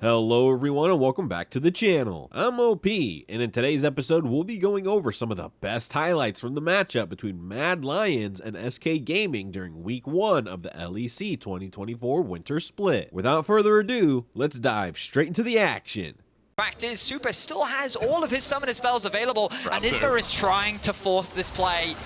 Hello everyone and welcome back to the channel. I'm OP, and in today's episode we'll be going over some of the best highlights from the matchup between Mad Lions and SK Gaming during week 1 of the LEC 2024 Winter Split. Without further ado, let's dive straight into the action. Fact is, Super still has all of his summoner spells available, and Isma is trying to force this play.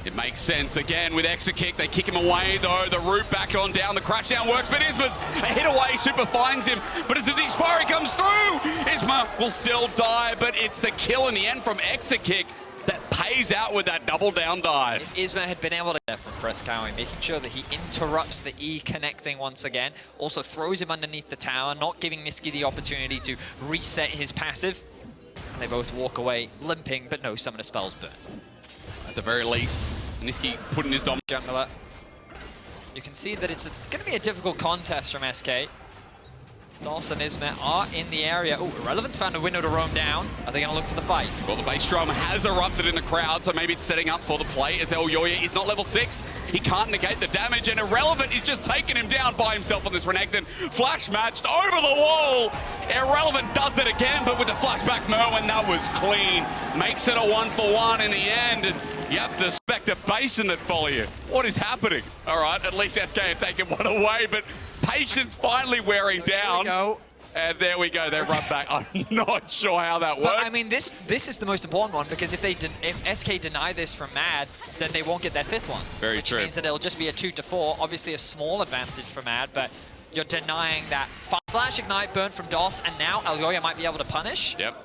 It makes sense again with Extra Kick. They kick him away though. The root back on down. The crash down works, but Isma's a hit away. Super finds him, but as the expiry comes through, Isma will still die. But it's the kill in the end from Extra Kick that pays out with that double down dive. If Isma had been able to get from Frescowi, making sure that he interrupts the E connecting once again, also throws him underneath the tower, not giving Niski the opportunity to reset his passive. And they both walk away limping, but no summoner spells burn. At the very least, Niski putting his dom jungler. You can see that it's going to be a difficult contest from SK. Dos and Isma are in the area. Oh, Irrelevant's found a window to roam down. Are they going to look for the fight? Well, the bass drum has erupted in the crowd, so maybe it's setting up for the play as Elyoya is not level 6. He can't negate the damage, and Irrelevant is just taking him down by himself on this Renekton. Flash matched over the wall. Irrelevant does it again, but with the flashback Merwin, that was clean. Makes it a 1-for-1 in the end. And you have the Spectre Basin that follow you. What is happening? All right, at least SK have taken one away, but Patience finally wearing down. And there we go, they run back. I'm not sure how that works. I mean, this is the most important one, because if SK deny this from Mad, then they won't get their 5th one. Very true. Which means that it'll just be a 2-4. Obviously a small advantage for Mad, but you're denying that. Flash Ignite burn from DOS, and now Elyoya might be able to punish. Yep.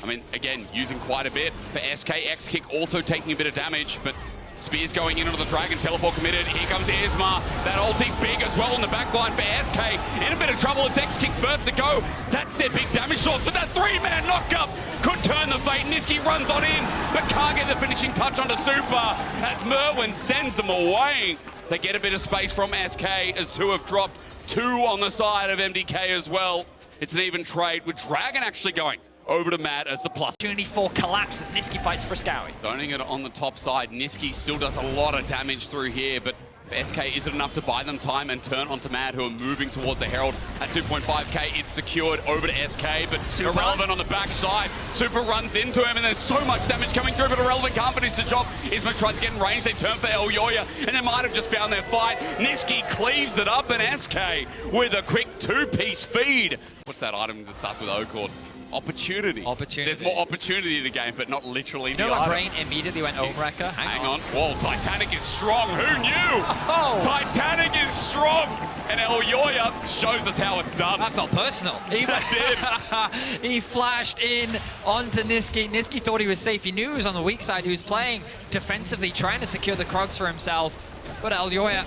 I mean, again, using quite a bit for SK. X-Kick also taking a bit of damage, but Spear's going in onto the Dragon, teleport committed. Here comes Isma. That ulti big as well on the backline for SK. In a bit of trouble, it's X-Kick first to go. That's their big damage source, but that 3-man knockup could turn the fate. Niski runs on in, but can't get the finishing touch onto Super as Merwin sends them away. They get a bit of space from SK as 2 have dropped. 2 on the side of MDK as well. It's an even trade with Dragon actually going over to Matt as the plus. Opportunity for collapse as Niski fights for Scowie. Zoning it on the top side. Niski still does a lot of damage through here, but for SK isn't enough to buy them time and turn onto Mad, who are moving towards the Herald at 2.5k. It's secured over to SK, but Super. Irrelevant on the backside. Super runs into him, and there's so much damage coming through, but Irrelevant can't finish the job. Isma tries to get in range. They turn for Elyoya, and they might have just found their fight. Niski cleaves it up, and SK with a quick 2-piece feed. What's that item that starts with O chord? Opportunity. There's more opportunity in the game, but not literally. You know, my brain immediately went Omewrecker. Hang on. Whoa, Titanic is strong. Who knew? Oh. Titanic is strong. And Elyoya shows us how it's done. That felt personal. He did. He flashed in onto Niski. Niski thought he was safe. He knew he was on the weak side. He was playing defensively, trying to secure the Krogs for himself. But Elyoya,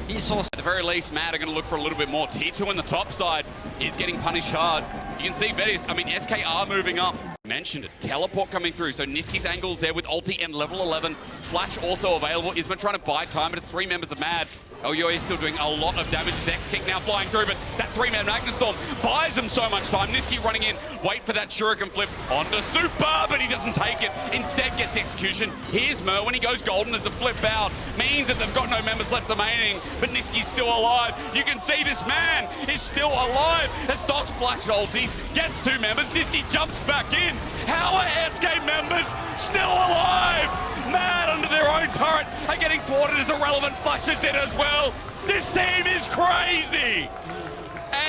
he saw. At the very least, Mad are going to look for a little bit more. T2 on the top side is getting punished hard. You can see Betis, I mean, SK are moving up. Mentioned it, teleport coming through, so Niski's angle's there with ulti and level 11. Flash also available. Isma trying to buy time, but it's 3 members of Mad. Elyoya is still doing a lot of damage. His X-Kick now flying through, but that 3-man Magna Storm buys him so much time. Niski running in, wait for that Shuriken flip onto Super, but he doesn't take it. Instead gets execution. Here's Mer, when he goes golden as the flip out. Means that they've got no members left remaining, but Niski's still alive. You can see this man is still alive as Dos flash ultis, gets 2 members. Niski jumps back in. How are SK members still alive? Mad under their own turret are getting thwarted as Irrelevant flashes in as well. This team is crazy.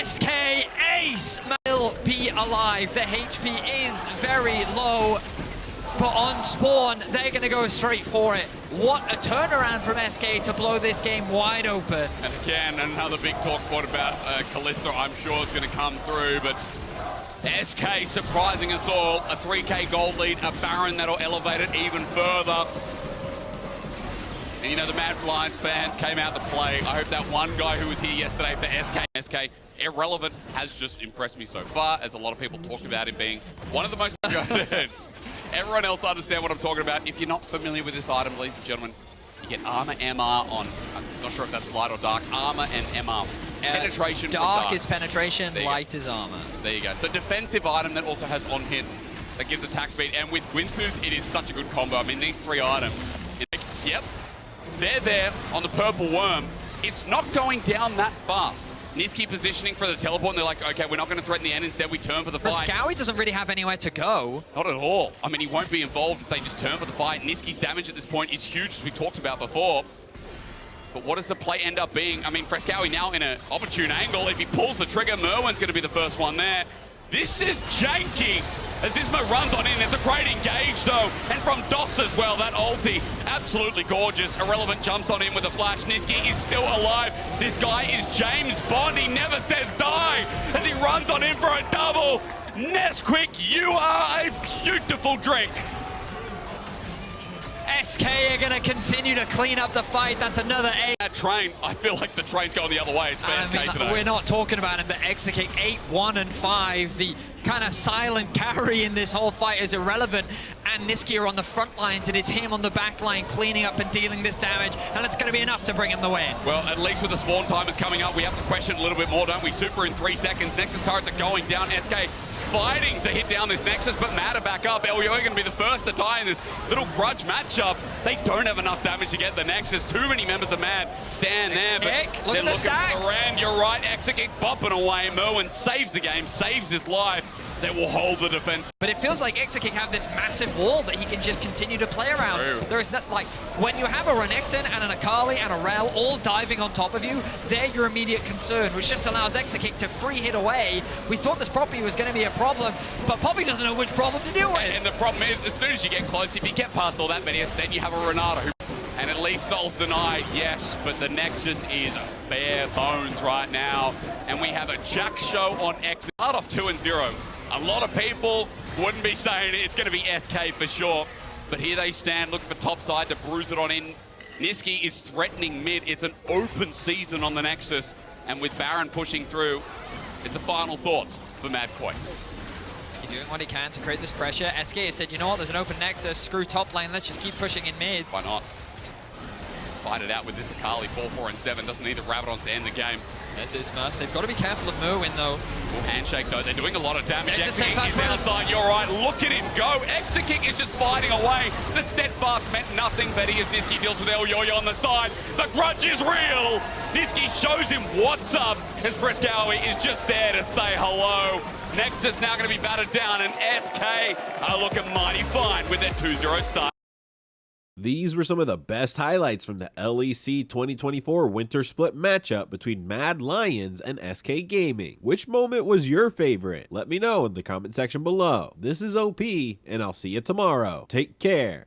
SK Ace will be alive. The HP is very low, but on spawn, they're going to go straight for it. What a turnaround from SK to blow this game wide open. And again, another big talk point about Kalista, I'm sure is going to come through, but SK surprising us all. A 3k gold lead, a Baron that'll elevate it even further. And you know, the Mad Lions fans came out to play. I hope that one guy who was here yesterday for SK, Irrelevant, has just impressed me so far, as a lot of people talked about him being one of the most good. Everyone else understand what I'm talking about. If you're not familiar with this item, ladies and gentlemen, you get armor MR on, I'm not sure if that's light or dark, armor and MR. Penetration. Dark is penetration, light is armor. There you go. So defensive item that also has on hit that gives attack speed. And with Winsus, it is such a good combo. I mean, these 3 items. Yep. They're there on the purple worm. It's not going down that fast. Niski positioning for the teleport, and they're like, okay, we're not going to threaten the end. Instead, we turn for the fight. Scowie doesn't really have anywhere to go. Not at all. I mean, he won't be involved if they just turn for the fight. Niski's damage at this point is huge, as we talked about before. But what does the play end up being? I mean, Frescowie now in an opportune angle. If he pulls the trigger, Merwin's going to be the first one there. This is janky. As Isma runs on in, it's a great engage though. And from Doss as well, that ulti, absolutely gorgeous. Irrelevant jumps on in with a flash. Niski is still alive. This guy is James Bond, he never says die. As he runs on in for a double. Nesquik, you are a beautiful drink. SK are going to continue to clean up the fight. That's another A. That train, I feel like the train's going the other way. It's for SK today. We're not talking about him, but Exekick 8-1-5. The kind of silent carry in this whole fight is irrelevant. And Niski are on the front lines. It is him on the back line cleaning up and dealing this damage. And it's going to be enough to bring him the win. Well, at least with the spawn timers coming up, we have to question a little bit more, don't we? Super in 3 seconds. Nexus turrets are going down. SK fighting to hit down this Nexus, but Mad are back up. LEO are going to be the first to die in this little grudge matchup. They don't have enough damage to get the Nexus. Too many members of Mad stand there, but look they're at the looking stacks. for the Rand. You're right, Exekick bopping away. Merwin saves the game, saves his life. They will hold the defense. But it feels like Exekick have this massive wall that he can just continue to play around. True. There is not, like, when you have a Renekton and an Akali and a Rel all diving on top of you, they're your immediate concern, which just allows Exekick to free hit away. We thought this Poppy was going to be a problem, but Poppy doesn't know which problem to deal with. And the problem is, as soon as you get close, if you get past all that many, then you have a Renata who... And at least Soul's denied, yes, but the Nexus is bare bones right now. And we have a Jack show on X. Start off 2-0. A lot of people wouldn't be saying it's going to be SK for sure. But here they stand, looking for top side to bruise it on in. Niski is threatening mid. It's an open season on the Nexus. And with Baron pushing through, it's the final thoughts for MadKoi. Niski doing what he can to create this pressure. SK has said, you know what, there's an open Nexus. Screw top lane, let's just keep pushing in mid. Why not? Fight it out with this Akali, 4-4-7. Doesn't need the Rabadons to end the game. There's Isma. They've got to be careful of Merwin, though. Handshake, though. They're doing a lot of damage. There's the Exekick is steadfast outside. You're right. Look at him go. Exekick is just fighting away. The steadfast meant nothing, but he as Niski deals with El Yo-Yo on the side. The grudge is real. Niski shows him what's up as Frescowie is just there to say hello. Nexus now going to be battered down, and SK are looking mighty fine with their 2-0 start. These were some of the best highlights from the LEC 2024 Winter Split matchup between Mad Lions and SK Gaming. Which moment was your favorite? Let me know in the comment section below. This is OP, and I'll see you tomorrow. Take care.